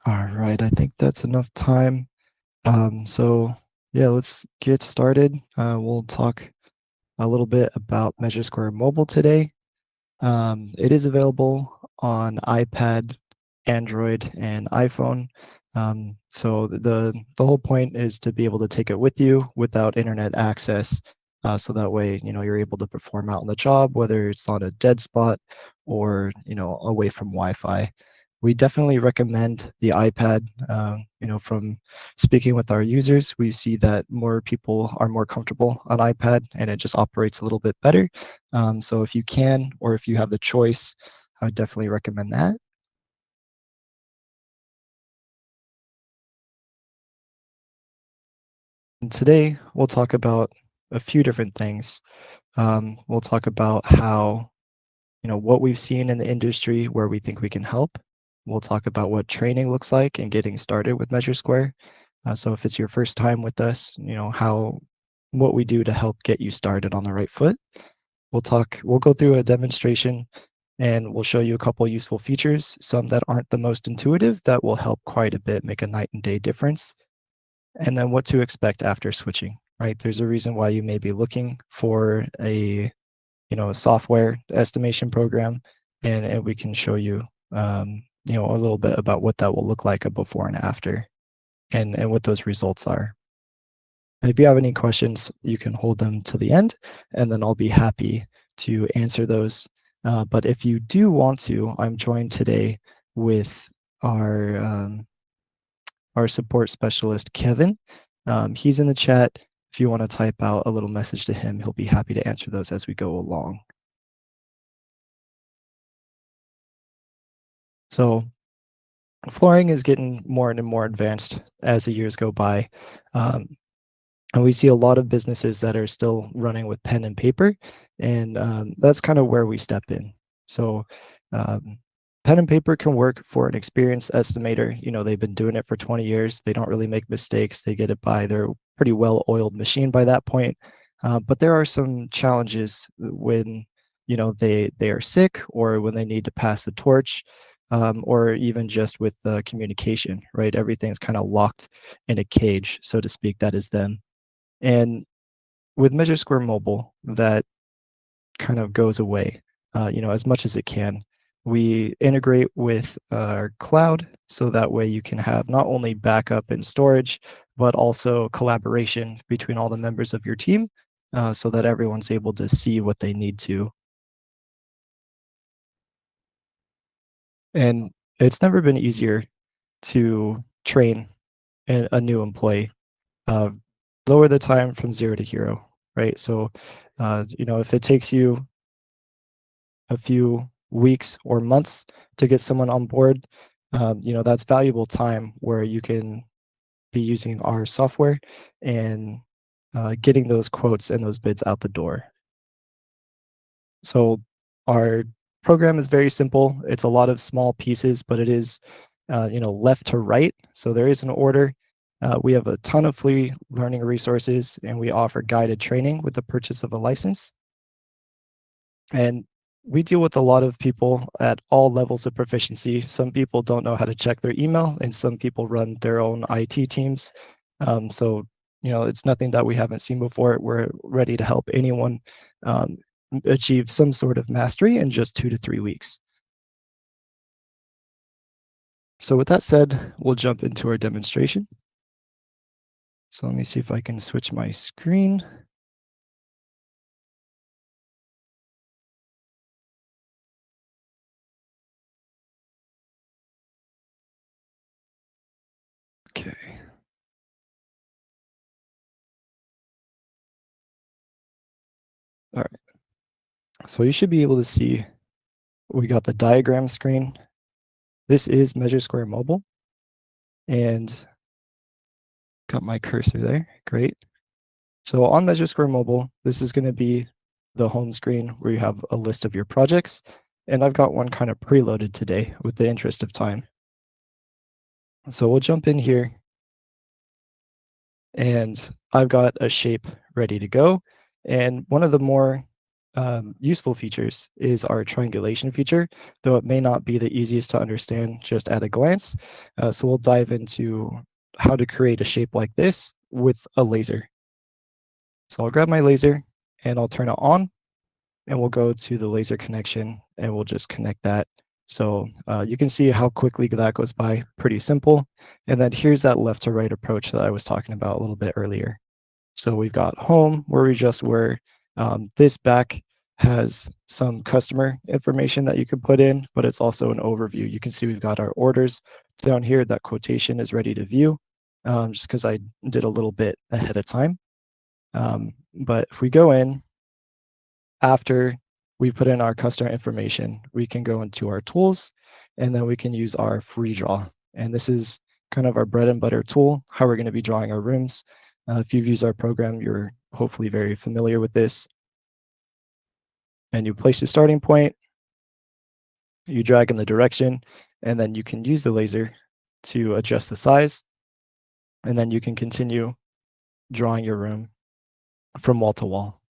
All right, I think that's enough time. So yeah, let's get started. We'll talk a little bit about MeasureSquare Mobile today. It is available on iPad, Android, and iPhone. So the whole point is to be able to take it with you without internet access, so that way you're able to perform out on the job, whether it's on a dead spot or away from Wi-Fi. We definitely recommend the iPad. From speaking with our users, we see that more people are more comfortable on iPad, and it just operates a little bit better. So if you can, or if you have the choice, I would definitely recommend that. And today we'll talk about a few different things. We'll talk about how, what we've seen in the industry where we think we can help. We'll talk about what training looks like and getting started with MeasureSquare. So if it's your first time with us, what we do to help get you started on the right foot. We'll go through a demonstration and we'll show you a couple useful features, some that aren't the most intuitive that will help quite a bit, make a night and day difference, and then what to expect after switching, right? There's a reason why you may be looking for a software estimation program, and we can show you, a little bit about what that will look like a before and after, and what those results are. And if you have any questions, you can hold them to the end, and then I'll be happy to answer those. But if you do want to, I'm joined today with our our support specialist, Kevin. He's in the chat. If you want to type out a little message to him, he'll be happy to answer those as we go along. So flooring is getting more and more advanced as the years go by. Um, And we see a lot of businesses that are still running with pen and paper, and that's kind of where we step in. So, um, pen and paper can work for an experienced estimator. They've been doing it for 20 years. They don't really make mistakes. They get it by. They're a pretty well-oiled machine by that point. But there are some challenges when they are sick, or when they need to pass the torch, or even just with communication. Right, everything's kind of locked in a cage, so to speak. That is them. And with MeasureSquare Mobile, that kind of goes away, as much as it can. We integrate with our cloud, so that way you can have not only backup and storage, but also collaboration between all the members of your team, so that everyone's able to see what they need to. And it's never been easier to train a new employee. Uh, Lower the time from 0 to hero, right? So, if it takes you a few weeks or months to get someone on board, that's valuable time where you can be using our software and getting those quotes and those bids out the door. So our program is very simple. It's a lot of small pieces, but it is, left to right. So there is an order. We have a ton of free learning resources, and we offer guided training with the purchase of a license. And we deal with a lot of people at all levels of proficiency. Some people don't know how to check their email, and some people run their own IT teams. So, it's nothing that we haven't seen before. We're ready to help anyone um, achieve some sort of mastery in just 2 to 3 weeks. So with that said, we'll jump into our demonstration. So let me see if I can switch my screen. Okay. All right. So you should be able to see we got the diagram screen. This is MeasureSquare Mobile, and got my cursor there. Great. So on MeasureSquare Mobile, this is going to be the home screen where you have a list of your projects. And I've got one kind of preloaded today with the interest of time. So we'll jump in here, and I've got a shape ready to go. And one of the more useful features is our triangulation feature, though it may not be the easiest to understand just at a glance. So we'll dive into how to create a shape like this with a laser. So I'll grab my laser and I'll turn it on, and we'll go to the laser connection and we'll just connect that. So you can see how quickly that goes by, pretty simple. And then here's that left to right approach that I was talking about a little bit earlier. So we've got home where we just were. This back has some customer information that you can put in, but it's also an overview. You can see we've got our orders down here. That quotation is ready to view, just because I did a little bit ahead of time. But if we go in, after we put in our customer information, we can go into our tools, and then we can use our free draw. And this is kind of our bread and butter tool, how we're going to be drawing our rooms. If you've used our program, you're hopefully very familiar with this. And you place your starting point, you drag in the direction, and then you can use the laser to adjust the size. And then you can continue drawing your room from wall to wall,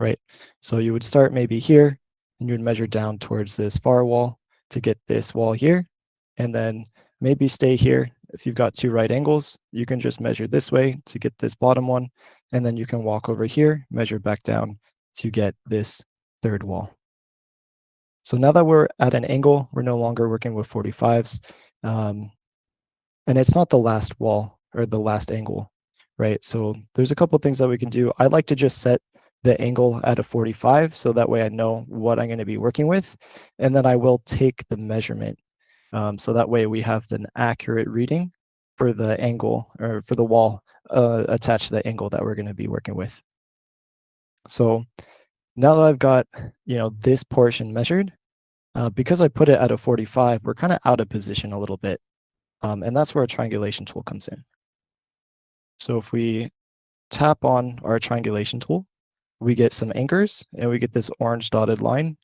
right? So you would start maybe here, and you would measure down towards this far wall to get this wall here, and then maybe stay here. If you've got two right angles, you can just measure this way to get this bottom one, and then you can walk over here, measure back down to get this third wall. So now that we're at an angle, we're no longer working with 45s. And it's not the last wall or the last angle, right? So there's a couple things that we can do. I like to just set the angle at a 45, so that way I know what I'm going to be working with, and then I will take the measurement. So that way we have an accurate reading for the angle or for the wall attached to the angle that we're going to be working with. So now that I've got, this portion measured, because I put it at a 45, we're kind of out of position a little bit. And that's where a triangulation tool comes in. So if we tap on our triangulation tool, we get some anchors and we get this orange dotted line.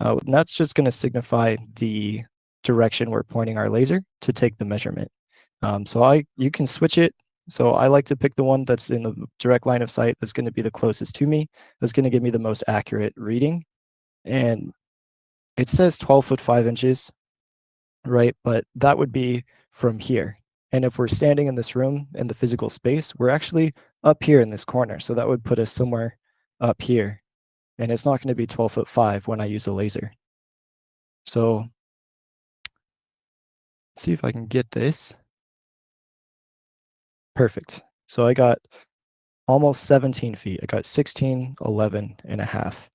And that's just going to signify the direction we're pointing our laser to take the measurement. So you can switch it. So I like to pick the one that's in the direct line of sight that's going to be the closest to me, that's going to give me the most accurate reading. And it says 12 foot 5 inches, right? But that would be from here. And if we're standing in this room in the physical space, we're actually up here in this corner. So that would put us somewhere up here. And it's not going to be 12 foot 5 when I use a laser. So let's see if I can get this. Perfect. So I got almost 17 feet. I got 16, 11 and a half.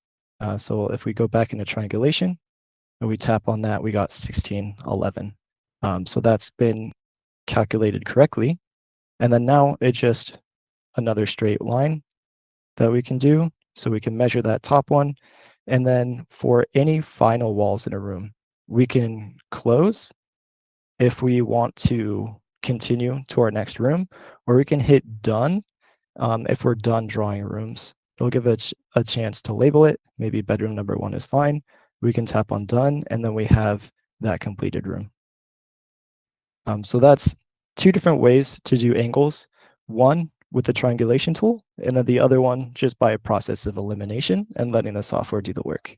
So if we go back into triangulation and we tap on that, we got 16, 11. So that's been calculated correctly. And then now it's just another straight line that we can do. So we can measure that top one. And then for any final walls in a room, we can close if we want to continue to our next room, or we can hit done if we're done drawing rooms. It'll give it a chance to label it. Maybe bedroom number 1 is fine. We can tap on done, and then we have that completed room. So that's two different ways to do angles. One with the triangulation tool, and then the other one just by a process of elimination and letting the software do the work.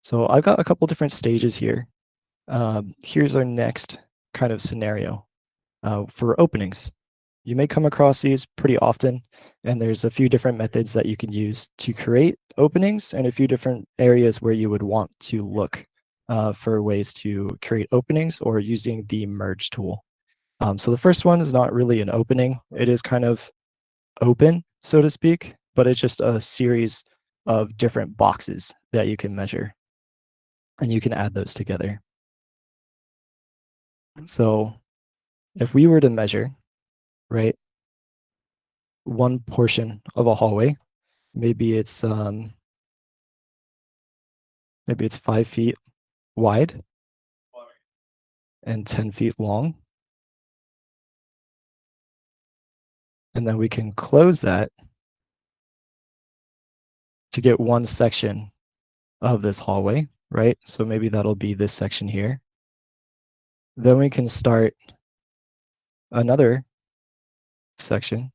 So I've got a couple different stages here. Here's our next kind of scenario for openings. You may come across these pretty often, and there's a few different methods that you can use to create openings and a few different areas where you would want to look for ways to create openings or using the merge tool. So the first one is not really an opening. It is kind of open, so to speak, but it's just a series of different boxes that you can measure, and you can add those together. So if we were to measure, right, one portion of a hallway, maybe it's 5 feet wide and 10 feet long. And then we can close that to get one section of this hallway, right? So maybe that'll be this section here. Then we can start another section.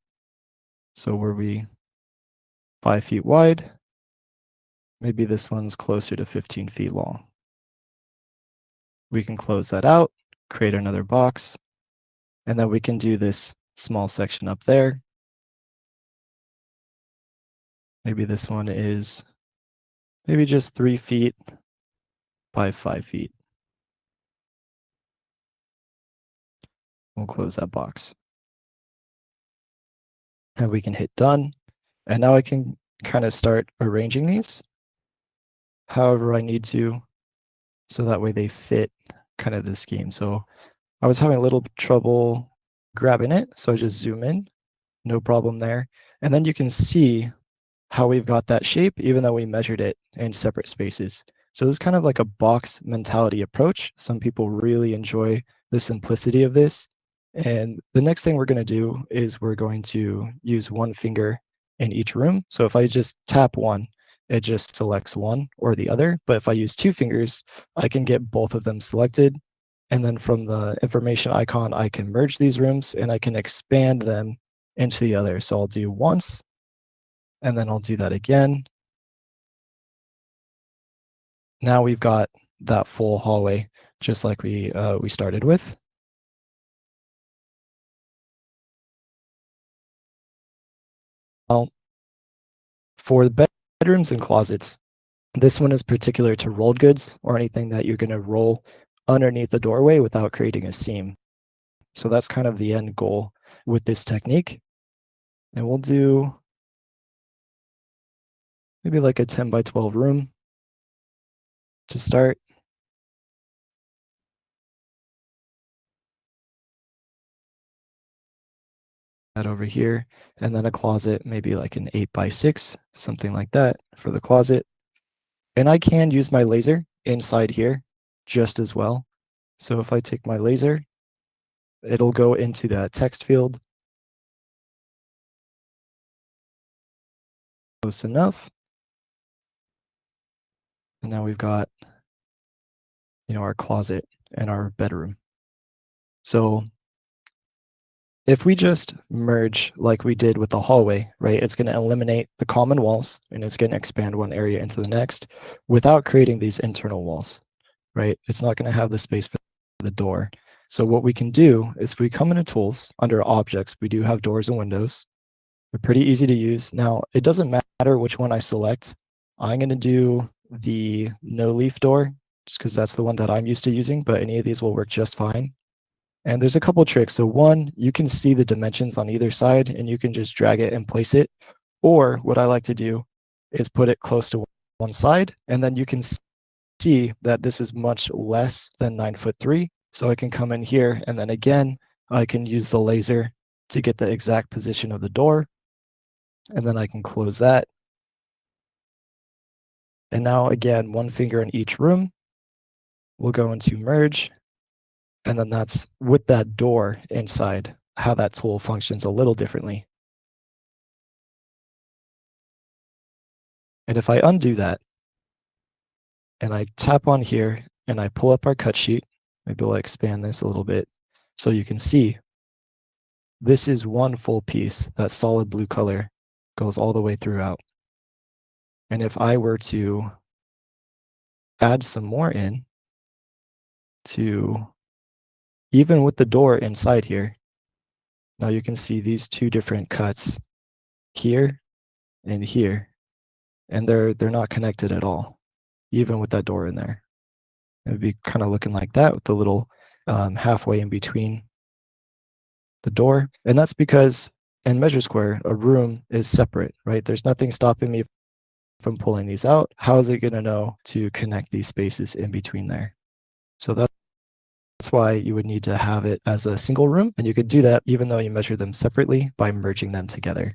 So where we 5 feet wide. Maybe this one's closer to 15 feet long. We can close that out, create another box, and then we can do this small section up there. Maybe this one is maybe just 3 feet by 5 feet. We'll close that box. And we can hit done. And now I can kind of start arranging these however I need to, so that way they fit kind of the scheme. So I was having a little trouble grabbing it, so I just zoom in, no problem there. And then you can see how we've got that shape, even though we measured it in separate spaces. So this is kind of like a box mentality approach. Some people really enjoy the simplicity of this. And the next thing we're going to do is we're going to use one finger in each room. So if I just tap one, it just selects one or the other. But if I use two fingers, I can get both of them selected. And then from the information icon, I can merge these rooms and I can expand them into the other. So I'll do once, and then I'll do that again. Now we've got that full hallway, just like we started with. Now, for the bedrooms and closets, this one is particular to rolled goods or anything that you're going to roll underneath the doorway without creating a seam. So that's kind of the end goal with this technique. And we'll do maybe like a 10 by 12 room to start. That over here, and then a closet, maybe like an 8 by 6, something like that for the closet. And I can use my laser inside here just as well. So if I take my laser, it'll go into that text field. Close enough. And now we've got, our closet and our bedroom. So if we just merge like we did with the hallway, right, it's going to eliminate the common walls and it's going to expand one area into the next without creating these internal walls, right? It's not going to have the space for the door. So what we can do is we come into tools under objects, we do have doors and windows. They're pretty easy to use. Now, it doesn't matter which one I select. I'm going to do the no leaf door just because that's the one that I'm used to using, but any of these will work just fine. And there's a couple of tricks. So one, you can see the dimensions on either side and you can just drag it and place it. Or what I like to do is put it close to one side, and then you can see that this is much less than 9'3". So I can come in here, and then again, I can use the laser to get the exact position of the door. And then I can close that. And now again, one finger in each room. We'll go into merge. And then that's with that door inside, how that tool functions a little differently. And if I undo that, and I tap on here, and I pull up our cut sheet, maybe I'll expand this a little bit so you can see this is one full piece. That solid blue color goes all the way throughout. And if I were to add some more in to even with the door inside here, now you can see these two different cuts here and here, and they're not connected at all, even with that door in there. It would be kind of looking like that with the little halfway in between the door. And that's because in MeasureSquare, a room is separate, right? There's nothing stopping me from pulling these out. How is it going to know to connect these spaces in between there? So that's why you would need to have it as a single room, and you could do that even though you measure them separately by merging them together.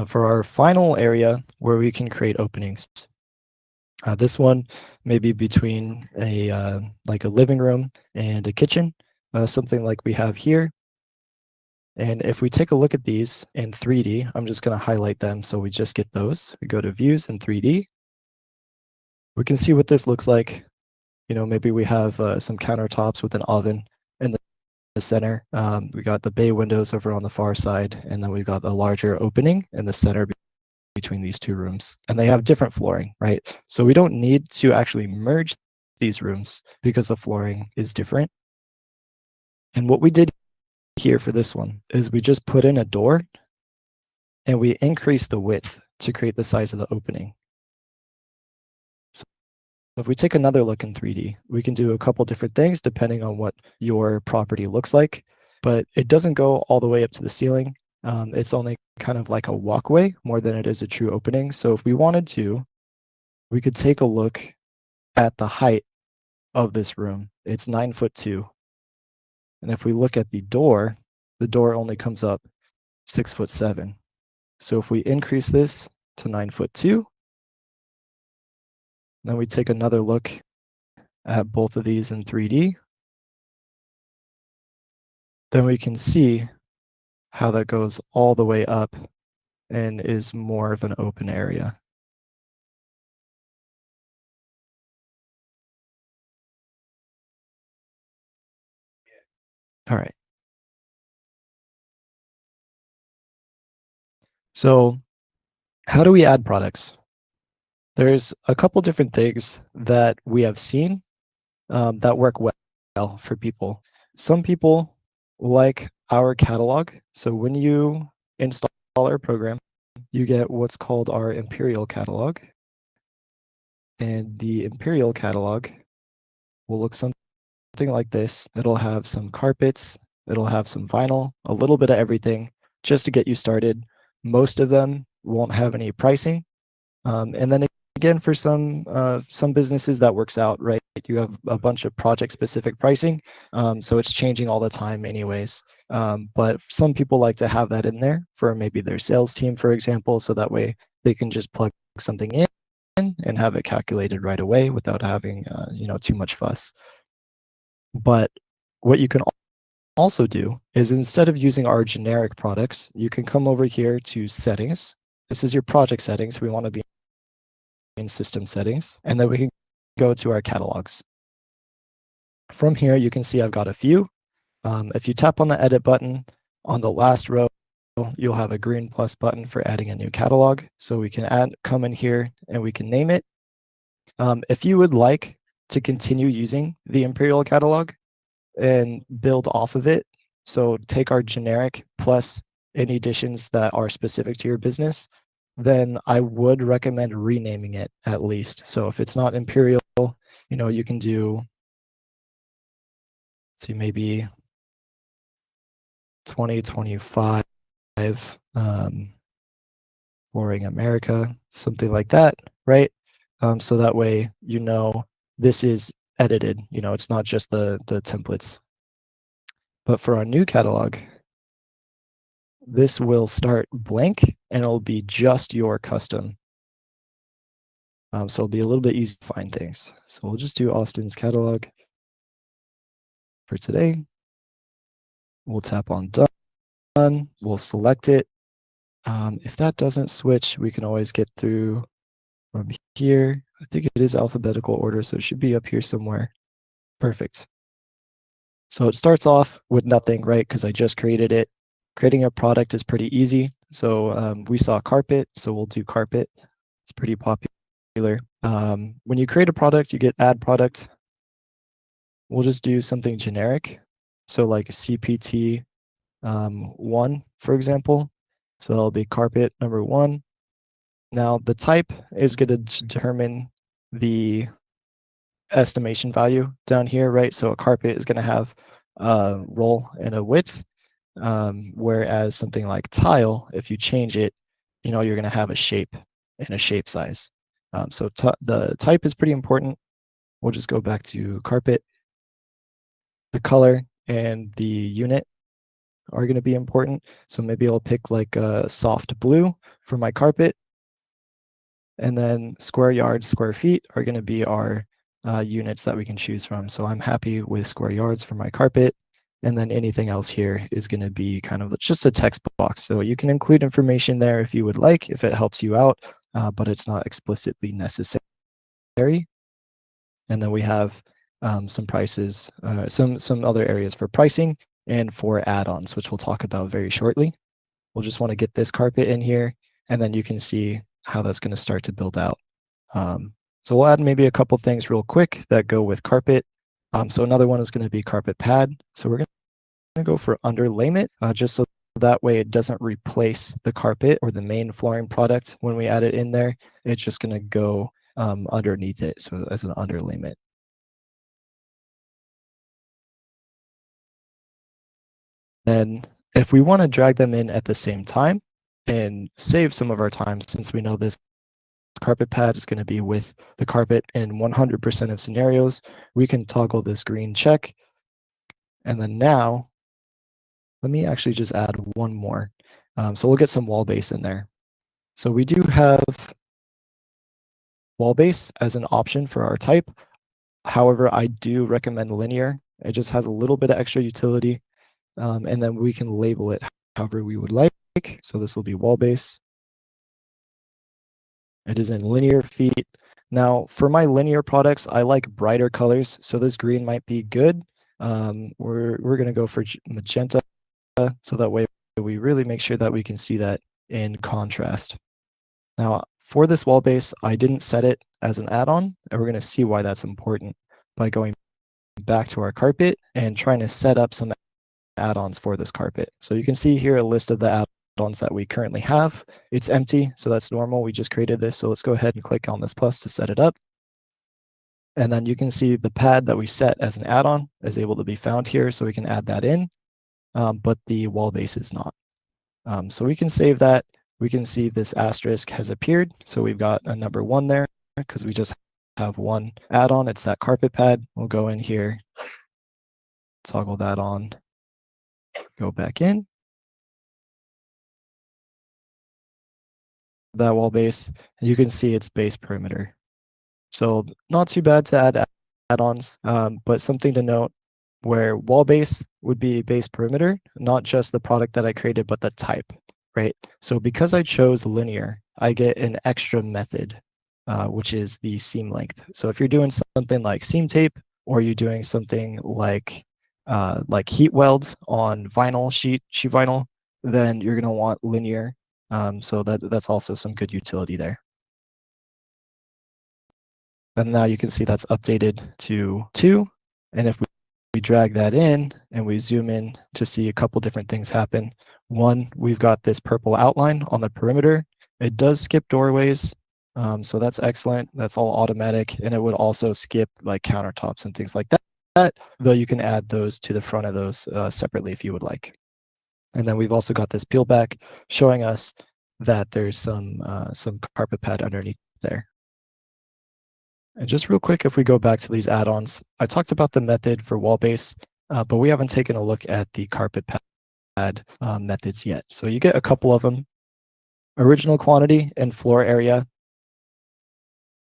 For our final area where we can create openings, this one may be between like a living room and a kitchen, something like we have here. And if we take a look at these in 3D, I'm just going to highlight them so we just get those. We go to views in 3D. We can see what this looks like. Maybe we have some countertops with an oven in center. We got the bay windows over on the far side, and then we've got the larger opening in the center between these two rooms. And they have different flooring, right? So we don't need to actually merge these rooms because the flooring is different. And what we did here for this one is we just put in a door and we increase the width to create the size of the opening. So if we take another look in 3D, we can do a couple different things depending on what your property looks like, but it doesn't go all the way up to the ceiling. It's only kind of like a walkway more than it is a true opening. So if we wanted to, we could take a look at the height of this room. It's 9'2". And if we look at the door only comes up 6'7". So if we increase this to 9'2", then we take another look at both of these in 3D, then we can see how that goes all the way up and is more of an open area. All right. So how do we add products? There's a couple different things that we have seen that work well for people. Some people like our catalog. So when you install our program, you get what's called our Imperial catalog. And the Imperial catalog will look something like this. It'll have some carpets, it'll have some vinyl, a little bit of everything just to get you started. Most of them won't have any pricing. And then again, for some businesses that works out, right? You have a bunch of project-specific pricing, so it's changing all the time anyways. But some people like to have that in there for maybe their sales team, for example, so that way they can just plug something in and have it calculated right away without having too much fuss. But what you can also do is instead of using our generic products, you can come over here to settings. This is your project settings. We want to be in system settings, and then we can go to our catalogs. From here, you can see I've got a few. If you tap on the edit button on the last row, you'll have a green plus button for adding a new catalog. So we can come in here and we can name it. If you would like to continue using the Imperial catalog and build off of it, so take our generic plus any additions that are specific to your business, then I would recommend renaming it at least. So if it's not Imperial, you can do, let's see, maybe 2025 Flooring America, something like that, right? So that way, this is edited, it's not just the templates. But for our new catalog, this will start blank and it'll be just your custom. So it'll be a little bit easy to find things. So we'll just do Austin's catalog for today. We'll tap on done. We'll select it. If that doesn't switch, we can always get through from here. I think it is alphabetical order, so it should be up here somewhere. Perfect. So it starts off with nothing, right? Because I just created it. Creating a product is pretty easy. So we saw carpet, so we'll do carpet. It's pretty popular. When you create a product, you get add product. We'll just do something generic. So like CPT 1, for example. So that'll be carpet number 1. Now the type is going to determine the estimation value down here, right? So a carpet is going to have a roll and a width, whereas something like tile, if you change it, you're going to have a shape and a shape size. So the type is pretty important. We'll just go back to carpet. The color and the unit are going to be important. So maybe I'll pick like a soft blue for my carpet. And then square yards, square feet are going to be our units that we can choose from. So I'm happy with square yards for my carpet. And then anything else here is going to be kind of just a text box. So you can include information there if you would like, if it helps you out, but it's not explicitly necessary. And then we have some prices, some other areas for pricing. and 4 add-ons, which we'll talk about very shortly. We'll just want to get this carpet in here, and then you can see how that's going to start to build out. So we'll add maybe a couple things real quick that go with carpet. So another one is going to be carpet pad. So we're going to go for underlayment, just so that way it doesn't replace the carpet or the main flooring product when we add it in there. It's just going to go underneath it, so as an underlayment. Then if we want to drag them in at the same time and save some of our time, since we know this carpet pad is going to be with the carpet in 100% of scenarios, we can toggle this green check. And then now, let me actually just add one more. So we'll get some wall base in there. So we do have wall base as an option for our type. However, I do recommend linear. It just has a little bit of extra utility. And then we can label it however we would like. So this will be wall base. It is in linear feet. Now, for my linear products, I like brighter colors, so this green might be good. We're going to go for magenta, so that way we really make sure that we can see that in contrast. Now, for this wall base, I didn't set it as an add-on, and we're going to see why that's important by going back to our carpet and trying to set up some add-ons for this carpet. So you can see here a list of the add-ons that we currently have. It's empty, so that's normal. We just created this, so let's go ahead and click on this plus to set it up. And then you can see the pad that we set as an add-on is able to be found here, so we can add that in, but the wall base is not. So we can save that. We can see this asterisk has appeared, so we've got a number 1 there because we just have one add-on. It's that carpet pad. We'll go in here, toggle that on, go back in. That wall base, and you can see its base perimeter. So not too bad to add add-ons, but something to note where wall base would be base perimeter, not just the product that I created, but the type, right? So because I chose linear, I get an extra method, which is the seam length. So if you're doing something like seam tape, or you're doing something like heat weld on vinyl sheet vinyl, then you're going to want linear. So that's also some good utility there. And now you can see that's updated to 2. And if we drag that in and we zoom in to see a couple different things happen. One, we've got this purple outline on the perimeter. It does skip doorways, so that's excellent. That's all automatic, and it would also skip like countertops and things like that, though you can add those to the front of those separately if you would like. And then we've also got this peel back showing us that there's some carpet pad underneath there. And just real quick, if we go back to these add-ons, I talked about the method for wall base, but we haven't taken a look at the carpet pad methods yet. So you get a couple of them. Original quantity and floor area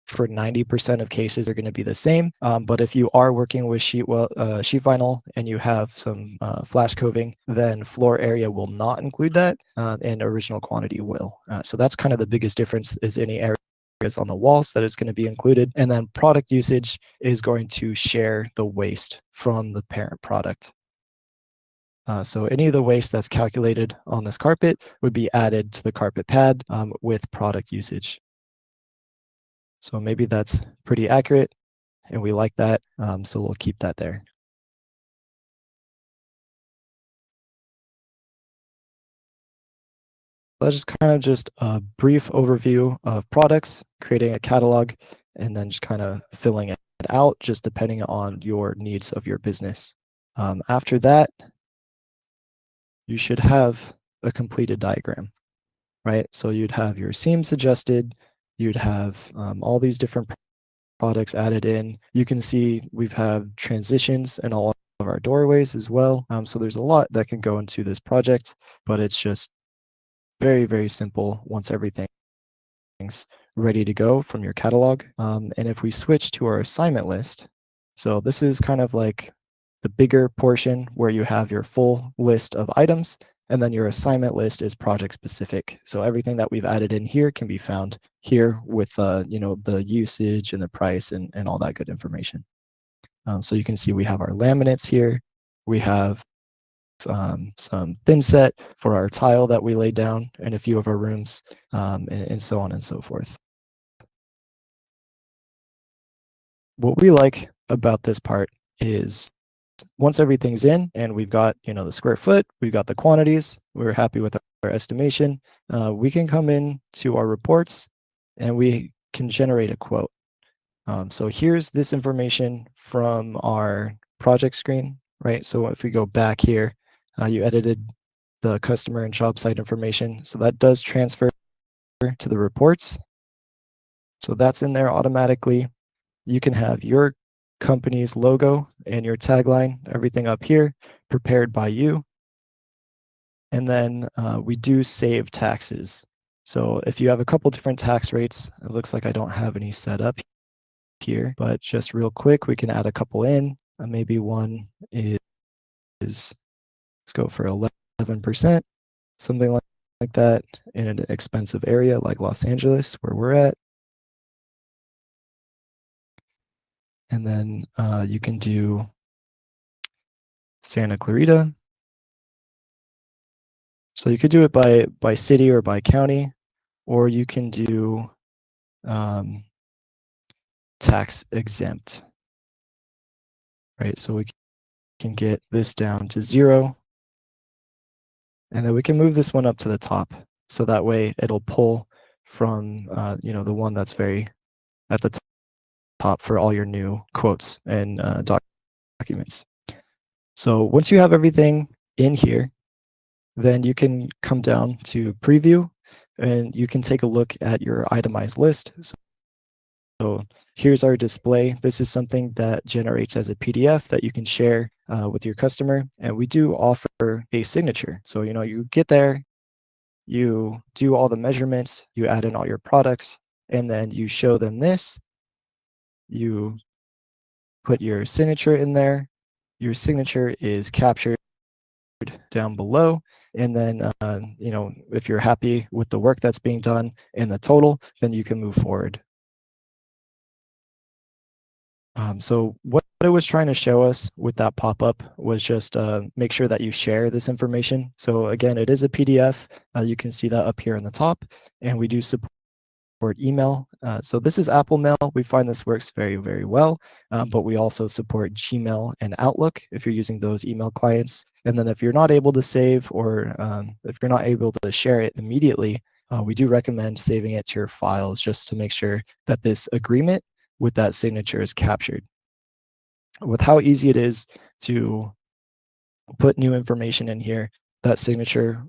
for 90% of cases are going to be the same. But if you are working with sheet vinyl and you have some flash coving, then floor area will not include that, and original quantity will. So that's kind of the biggest difference, is any area on the walls that is going to be included, and then product usage is going to share the waste from the parent product. So any of the waste that's calculated on this carpet would be added to the carpet pad with product usage. So maybe that's pretty accurate, and we like that, so we'll keep that there. That's just kind of just a brief overview of products, creating a catalog, and then just kind of filling it out, just depending on your needs of your business. After that, you should have a completed diagram, right? So you'd have your seams adjusted, you'd have all these different products added in. You can see we've had transitions in all of our doorways as well. So there's a lot that can go into this project, but it's just very, very simple once everything's ready to go from your catalog. And if we switch to our assignment list, so this is kind of like the bigger portion where you have your full list of items, and then your assignment list is project specific. So everything that we've added in here can be found here with the usage and the price and all that good information. So you can see we have our laminates here. We have some thin set for our tile that we lay down in a few of our rooms, and so on and so forth. What we like about this part is once everything's in and we've got, the square foot, we've got the quantities, we're happy with our estimation, we can come in to our reports and we can generate a quote. So here's this information from our project screen, right? So if we go back here, you edited the customer and job site information. So that does transfer to the reports. So that's in there automatically. You can have your company's logo and your tagline, everything up here, prepared by you. And then we do save taxes. So if you have a couple different tax rates, it looks like I don't have any set up here, but just real quick, we can add a couple in. Maybe one is, let's go for 11%, something like that in an expensive area like Los Angeles, where we're at. And then you can do Santa Clarita. So you could do it by city or by county, or you can do tax exempt, right? So we can get this down to 0, and then we can move this one up to the top. So that way it'll pull from the one that's very at the top for all your new quotes and documents. So once you have everything in here, then you can come down to preview and you can take a look at your itemized list. So here's our display. This is something that generates as a PDF that you can share with your customer. And we do offer a signature. So, you get there, you do all the measurements, you add in all your products, and then you show them this. You put your signature in there. Your signature is captured down below. And then, if you're happy with the work that's being done and the total, then you can move forward. So what it was trying to show us with that pop-up was just make sure that you share this information. So again, it is a PDF. You can see that up here on the top, and we do support email. So this is Apple Mail. We find this works very, very well, but we also support Gmail and Outlook if you're using those email clients. And then if you're not able to save or if you're not able to share it immediately, we do recommend saving it to your files just to make sure that this agreement with that signature is captured. With how easy it is to put new information in here, that signature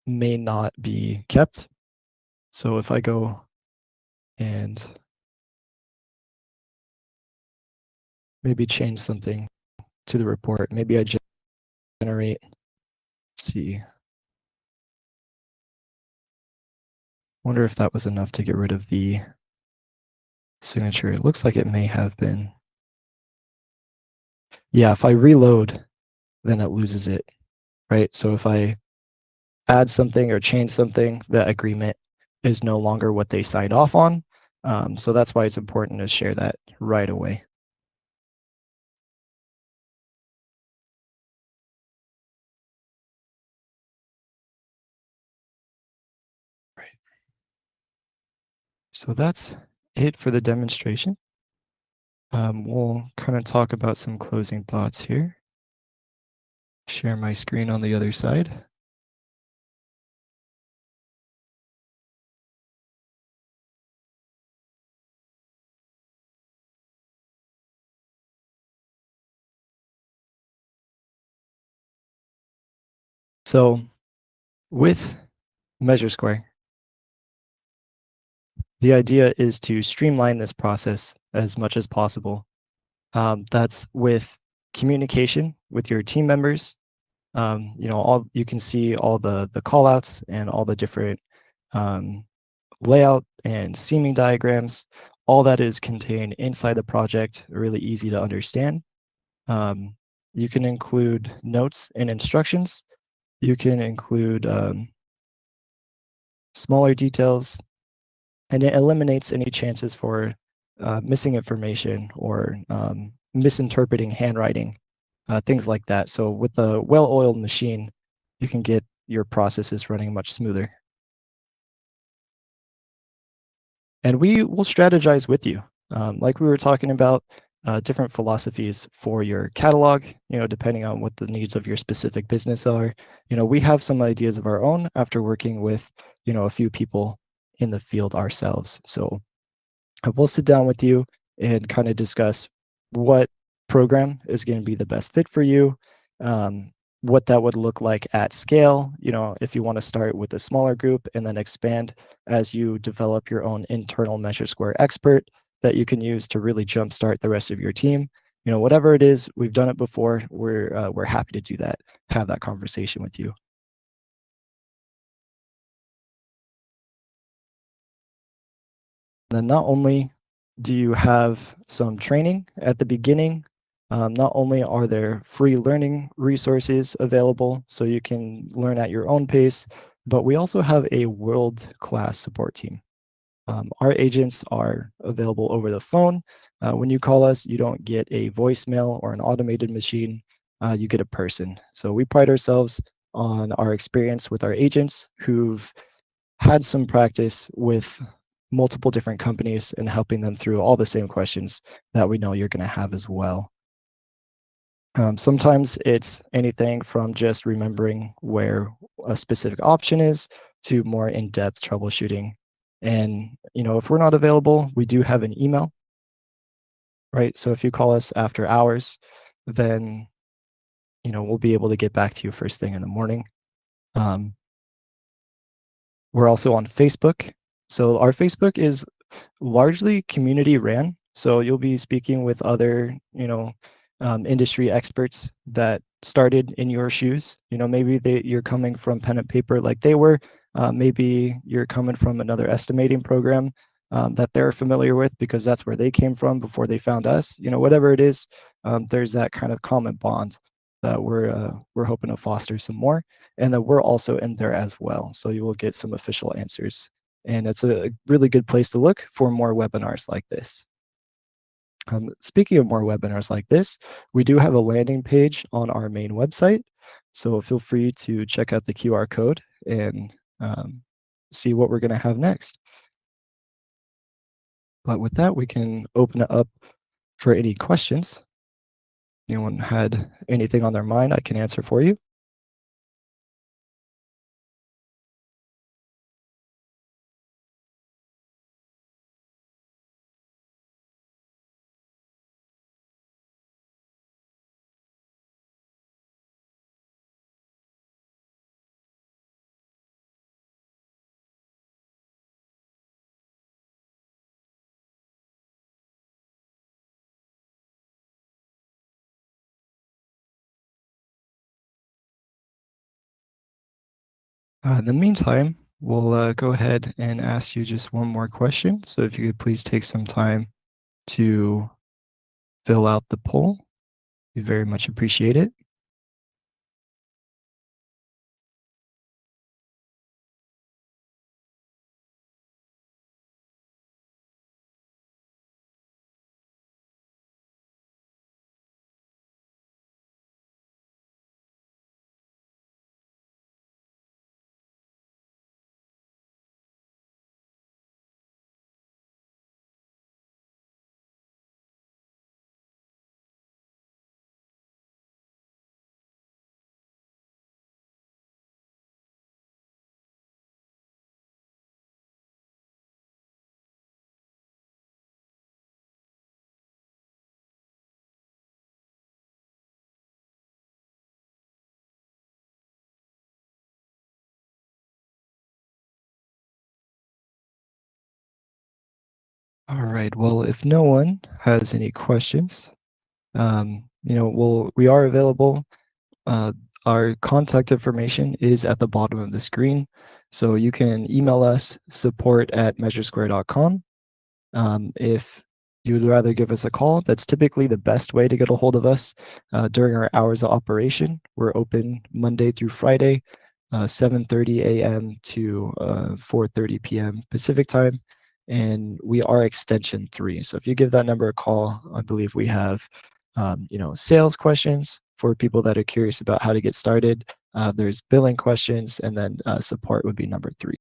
may not be kept. So if I go and maybe change something to the report, maybe I generate, let's see, wonder if that was enough to get rid of the signature. It looks like it may have been. Yeah, if I reload, then it loses it, right? So if I add something or change something, that agreement is no longer what they signed off on. So that's why it's important to share that right away. Right. So that's it for the demonstration. We'll kind of talk about some closing thoughts here. Share my screen on the other side. So with MeasureSquare, the idea is to streamline this process as much as possible. That's with communication with your team members. You can see all the callouts and all the different layout and seaming diagrams. All that is contained inside the project, really easy to understand. You can include notes and instructions. You can include smaller details, and it eliminates any chances for missing information or misinterpreting handwriting. things like that. So with a well-oiled machine, you can get your processes running much smoother. And we will strategize with you. Like we were talking about, different philosophies for your catalog, depending on what the needs of your specific business are. We have some ideas of our own after working with, a few people in the field ourselves. So we'll sit down with you and kind of discuss what program is going to be the best fit for you, what that would look like at scale. If you want to start with a smaller group and then expand as you develop your own internal MeasureSquare expert that you can use to really jumpstart the rest of your team. Whatever it is, we've done it before. We're happy to do that, have that conversation with you. Then not only do you have some training at the beginning, not only are there free learning resources available so you can learn at your own pace, but we also have a world-class support team. Our agents are available over the phone. When you call us, you don't get a voicemail or an automated machine, you get a person. So we pride ourselves on our experience with our agents who've had some practice with multiple different companies and helping them through all the same questions that we know you're going to have as well. Sometimes it's anything from just remembering where a specific option is to more in-depth troubleshooting. And if we're not available, we do have an email, right? So if you call us after hours, then we'll be able to get back to you first thing in the morning. Um, we're also on Facebook. So our Facebook is largely community ran. So you'll be speaking with other, industry experts that started in your shoes. Maybe you're coming from pen and paper like they were. Maybe you're coming from another estimating program that they're familiar with because that's where they came from before they found us. Whatever it is, there's that kind of common bond that we're hoping to foster some more, and that we're also in there as well. So you will get some official answers, and it's a really good place to look for more webinars like this. Speaking of more webinars like this, we do have a landing page on our main website. So feel free to check out the QR code and see what we're going to have next. But with that, we can open it up for any questions. Anyone had anything on their mind, I can answer for you. In the meantime, we'll go ahead and ask you just one more question. So if you could please take some time to fill out the poll, we very much appreciate it. All right. Well, if no one has any questions, we are available. Uh, our contact information is at the bottom of the screen. So you can email us support@measuresquare.com. If you would rather give us a call, that's typically the best way to get a hold of us during our hours of operation. We're open Monday through Friday, 7:30 a.m. to 4:30 p.m. Pacific time, and we are extension 3. So if you give that number a call, I believe we have, sales questions, for people that are curious about how to get started. There's billing questions, and then support would be number 3.